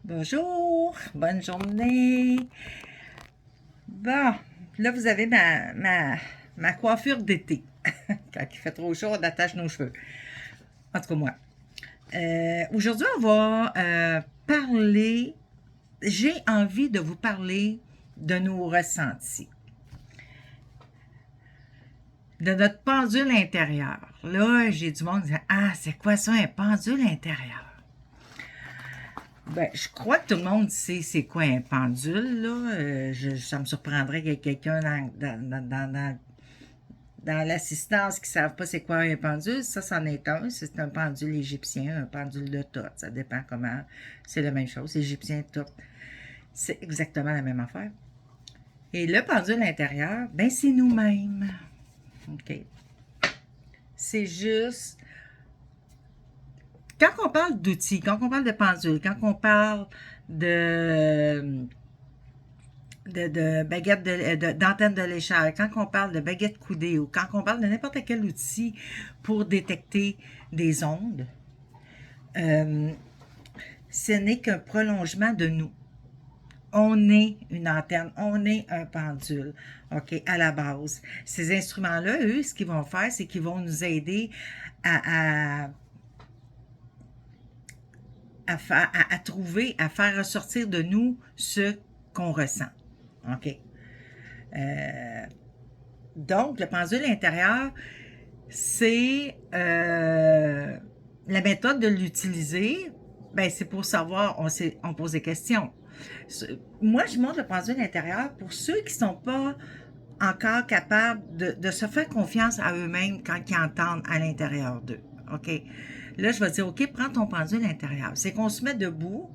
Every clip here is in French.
Bonjour, bonne journée. Bon, là, vous avez ma coiffure d'été. Quand il fait trop chaud, on attache nos cheveux. En tout cas, moi. Aujourd'hui, on va parler. J'ai envie de vous parler de nos ressentis, de notre pendule intérieur. Là, j'ai du monde qui dit ah, c'est quoi ça, un pendule intérieur? Ben, je crois que tout le monde sait c'est quoi un pendule, là. Ça me surprendrait qu'il y ait quelqu'un dans l'assistance qui ne savent pas c'est quoi un pendule. Ça, c'en est un. C'est un pendule égyptien, un pendule de Thoth. Ça dépend comment. C'est la même chose. Égyptien, Thoth. C'est exactement la même affaire. Et le pendule intérieur, ben, c'est nous-mêmes. OK. C'est juste quand on parle d'outils, quand on parle de pendule, quand on parle de baguette d'antenne de l'échelle, quand on parle de baguette coudée ou quand on parle de n'importe quel outil pour détecter des ondes, ce n'est qu'un prolongement de nous. On est une antenne, on est un pendule, OK, à la base. Ces instruments-là, eux, ce qu'ils vont faire, c'est qu'ils vont nous aider à trouver, à faire ressortir de nous ce qu'on ressent. OK? Donc, le pendule intérieur, c'est la méthode de l'utiliser, ben, c'est pour savoir, on pose des questions. Moi, je montre le pendule intérieur pour ceux qui ne sont pas encore capables de se faire confiance à eux-mêmes quand ils entendent à l'intérieur d'eux. OK? Là, je vais dire, OK, prends ton pendule intérieur. C'est qu'on se met debout,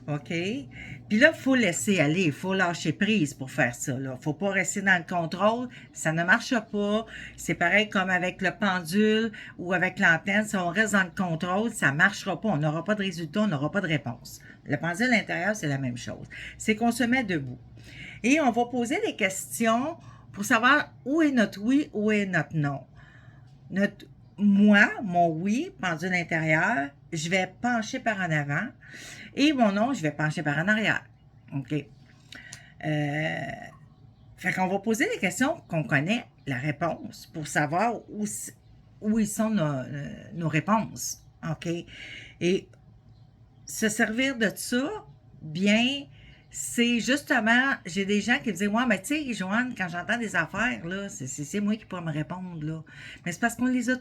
OK? Puis là, il faut laisser aller, il faut lâcher prise pour faire ça. Il ne faut pas rester dans le contrôle, ça ne marche pas. C'est pareil comme avec le pendule ou avec l'antenne. Si on reste dans le contrôle, ça ne marchera pas. On n'aura pas de résultat, on n'aura pas de réponse. Le pendule intérieur, c'est la même chose. C'est qu'on se met debout. Et on va poser des questions pour savoir où est notre oui, où est notre non. Moi, mon oui, pendule intérieur, je vais pencher par en avant et mon non, je vais pencher par en arrière. OK? Fait qu'on va poser des questions qu'on connaît la réponse pour savoir où ils sont nos réponses. OK? Et se servir de ça, bien, c'est justement, j'ai des gens qui me disent, ouais, mais tu sais, Joanne, quand j'entends des affaires, là, c'est moi qui pourrais me répondre, là. Mais c'est parce qu'on les a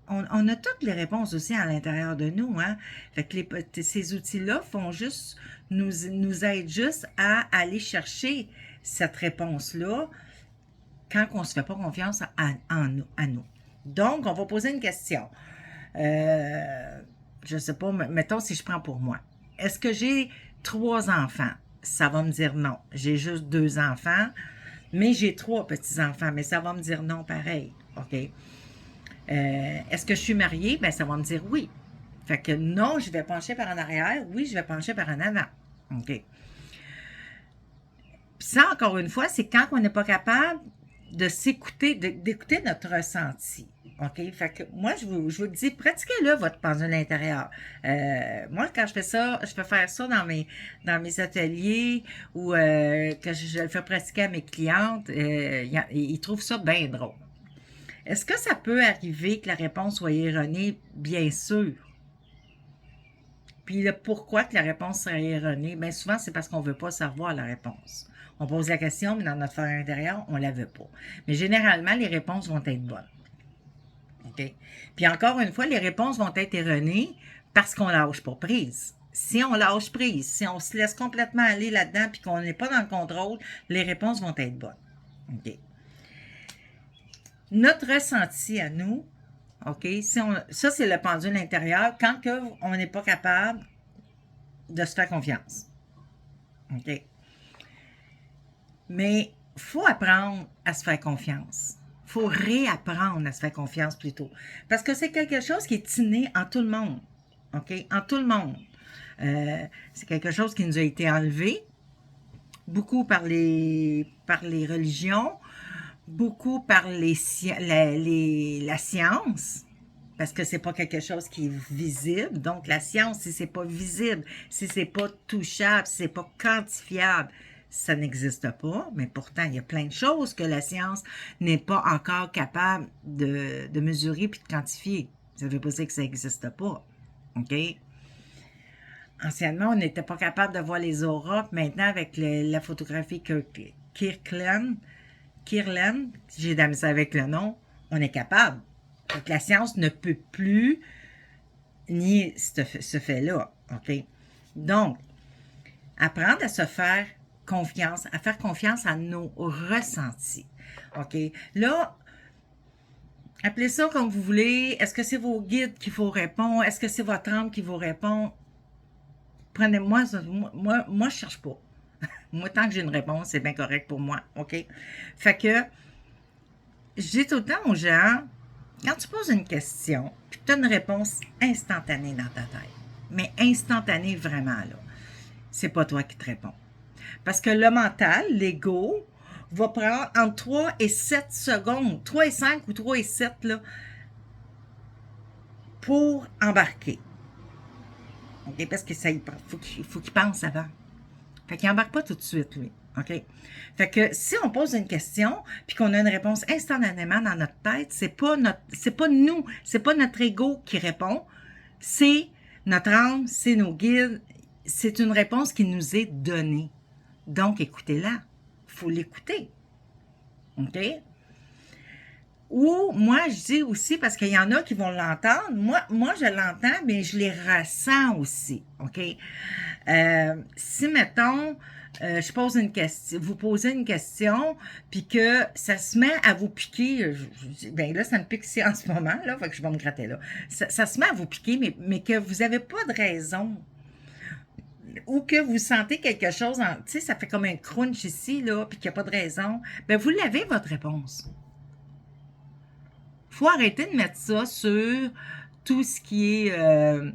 on a toutes les réponses aussi à l'intérieur de nous, hein. Fait que ces outils-là font juste, nous aident juste à aller chercher cette réponse-là quand on ne se fait pas confiance à nous. Donc, on va poser une question. Je ne sais pas, mettons si je prends pour moi. Est-ce que j'ai 3 enfants? Ça va me dire non. J'ai juste 2 enfants, mais j'ai 3 petits-enfants, mais ça va me dire non pareil. OK? Est-ce que je suis mariée? Ben, ça va me dire oui. Fait que non, je vais pencher par en arrière. Oui, je vais pencher par en avant. OK? Puis ça, encore une fois, c'est quand on n'est pas capable de s'écouter, d'écouter notre ressenti. OK? Fait que moi, je vous dis, pratiquez-le, votre pendule intérieur. Moi, quand je fais ça, je fais faire ça dans mes ateliers ou que je le fais pratiquer à mes clientes. Ils trouvent ça bien drôle. Est-ce que ça peut arriver que la réponse soit erronée? Bien sûr. Puis le pourquoi que la réponse serait erronée, bien souvent, c'est parce qu'on ne veut pas savoir la réponse. On pose la question, mais dans notre fort intérieur, on ne la veut pas. Mais généralement, les réponses vont être bonnes. OK? Puis encore une fois, les réponses vont être erronées parce qu'on lâche pas prise. Si on lâche prise, si on se laisse complètement aller là-dedans puis qu'on n'est pas dans le contrôle, les réponses vont être bonnes. OK? Notre ressenti à nous, OK? Ça, c'est le pendule intérieur quand on n'est pas capable de se faire confiance. OK? Mais il faut apprendre à se faire confiance. Il faut réapprendre à se faire confiance plutôt. Parce que c'est quelque chose qui est inné en tout le monde. OK? En tout le monde. C'est quelque chose qui nous a été enlevé, beaucoup par les religions, beaucoup par la science. parce que c'est pas quelque chose qui est visible. Donc, la science, si c'est pas visible, si c'est pas touchable, si c'est pas quantifiable, ça n'existe pas. Mais pourtant, il y a plein de choses que la science n'est pas encore capable de mesurer puis de quantifier. Ça veut pas dire que ça n'existe pas. OK? Anciennement, on n'était pas capable de voir les auras. Maintenant, avec la photographie Kirlian, si j'ai d'amis avec le nom, on est capable. Donc, la science ne peut plus nier ce fait-là. OK? Donc, apprendre à se faire confiance, à faire confiance à nos ressentis. OK? Là, appelez ça comme vous voulez. Est-ce que c'est vos guides qui vous répondent? Est-ce que c'est votre âme qui vous répond? Prenez-moi, moi, je cherche pas. Moi, tant que j'ai une réponse, c'est bien correct pour moi. OK? Fait que, je dis tout le temps aux gens, quand tu poses une question, puis tu as une réponse instantanée dans ta tête, mais instantanée vraiment, là, c'est pas toi qui te réponds. Parce que le mental, l'ego, va prendre entre 3 et 7 secondes, 3 et 5 ou 3 et 7, là, pour embarquer. OK? Parce que ça, faut qu'il pense avant. Fait qu'il embarque pas tout de suite, lui. OK? Fait que si on pose une question puis qu'on a une réponse instantanément dans notre tête, c'est pas nous, c'est pas notre ego qui répond, c'est notre âme, c'est nos guides, c'est une réponse qui nous est donnée. Donc, écoutez-la. Il faut l'écouter. OK? Ou moi, je dis aussi, parce qu'il y en a qui vont l'entendre, moi je l'entends, mais je les ressens aussi. OK? Si, mettons, je pose une question, vous posez une question, puis que ça se met à vous piquer, ben là, ça me pique ici en ce moment, là, fait que je vais me gratter là. Ça se met à vous piquer, mais que vous n'avez pas de raison, ou que vous sentez quelque chose, tu sais, ça fait comme un crunch ici, là, puis qu'il n'y a pas de raison, ben vous l'avez, votre réponse. Faut arrêter de mettre ça sur tout ce qui est de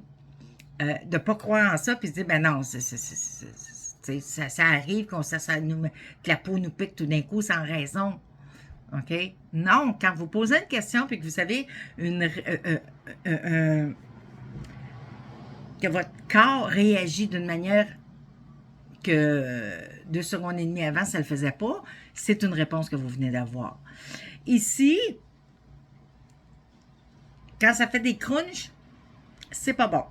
ne pas croire en ça, puis se dire, ben non, ça arrive que la peau nous pique tout d'un coup sans raison. OK? Non, quand vous posez une question, puis que vous avez que votre corps réagit d'une manière que 2 secondes et demie avant, ça ne le faisait pas, c'est une réponse que vous venez d'avoir. Ici, quand ça fait des crunchs, c'est pas bon.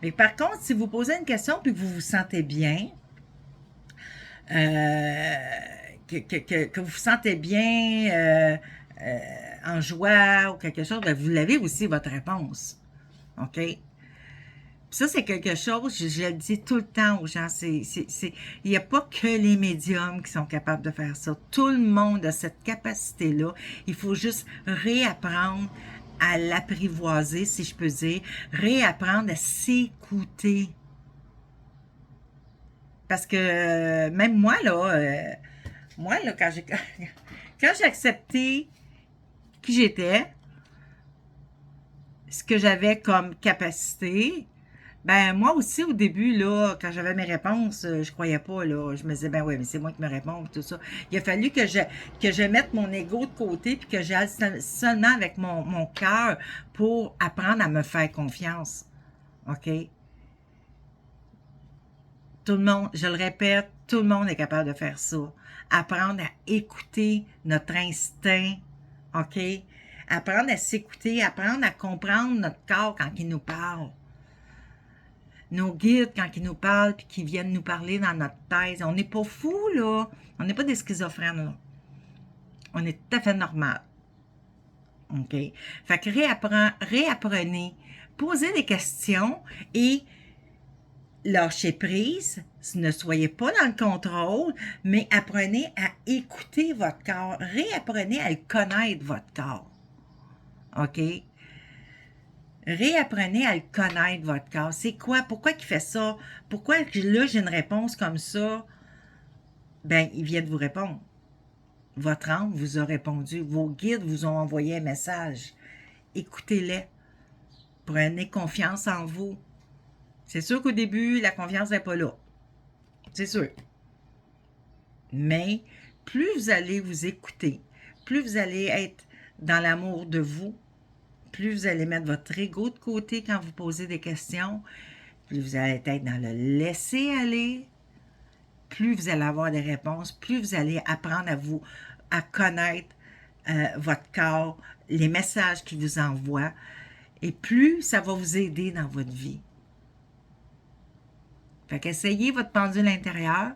Mais par contre, si vous posez une question puis que vous vous sentez bien, que vous vous sentez bien en joie ou quelque chose, ben vous l'avez aussi votre réponse. OK? Puis ça, c'est quelque chose, je le dis tout le temps aux gens, il n'y a pas que les médiums qui sont capables de faire ça. Tout le monde a cette capacité-là. Il faut juste réapprendre à l'apprivoiser, si je peux dire, réapprendre à s'écouter. Parce que même moi, là, quand j'ai accepté qui j'étais, ce que j'avais comme capacité, ben moi aussi au début, là, quand j'avais mes réponses, je croyais pas, là. Je me disais, ben oui, mais c'est moi qui me réponds, tout ça. Il a fallu que je mette mon ego de côté puis que j'aille seulement avec mon cœur pour apprendre à me faire confiance. OK? Tout le monde, je le répète, tout le monde est capable de faire ça. Apprendre à écouter notre instinct, OK? Apprendre à s'écouter, apprendre à comprendre notre corps quand il nous parle. Nos guides, quand ils nous parlent, puis qu'ils viennent nous parler dans notre tête. On n'est pas fous, là. On n'est pas des schizophrènes, là. On est tout à fait normal. OK? Fait que réapprenez, posez des questions et lâchez prise. Ne soyez pas dans le contrôle, mais apprenez à écouter votre corps. Réapprenez à le connaître, votre corps. OK? Réapprenez à le connaître, votre corps. C'est quoi? Pourquoi il fait ça? Pourquoi là, j'ai une réponse comme ça? Ben, il vient de vous répondre. Votre âme vous a répondu. Vos guides vous ont envoyé un message. Écoutez-les. Prenez confiance en vous. C'est sûr qu'au début, la confiance n'est pas là. C'est sûr. Mais plus vous allez vous écouter, plus vous allez être dans l'amour de vous, plus vous allez mettre votre ego de côté quand vous posez des questions, plus vous allez être dans le laisser aller, plus vous allez avoir des réponses, plus vous allez apprendre à connaître votre corps, les messages qu'il vous envoie, et plus ça va vous aider dans votre vie. Fait qu'essayez votre pendule intérieure,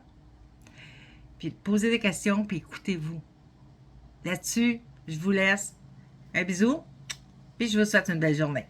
puis posez des questions, puis écoutez-vous. Là-dessus, je vous laisse. Un bisou, puis je vous souhaite une belle journée.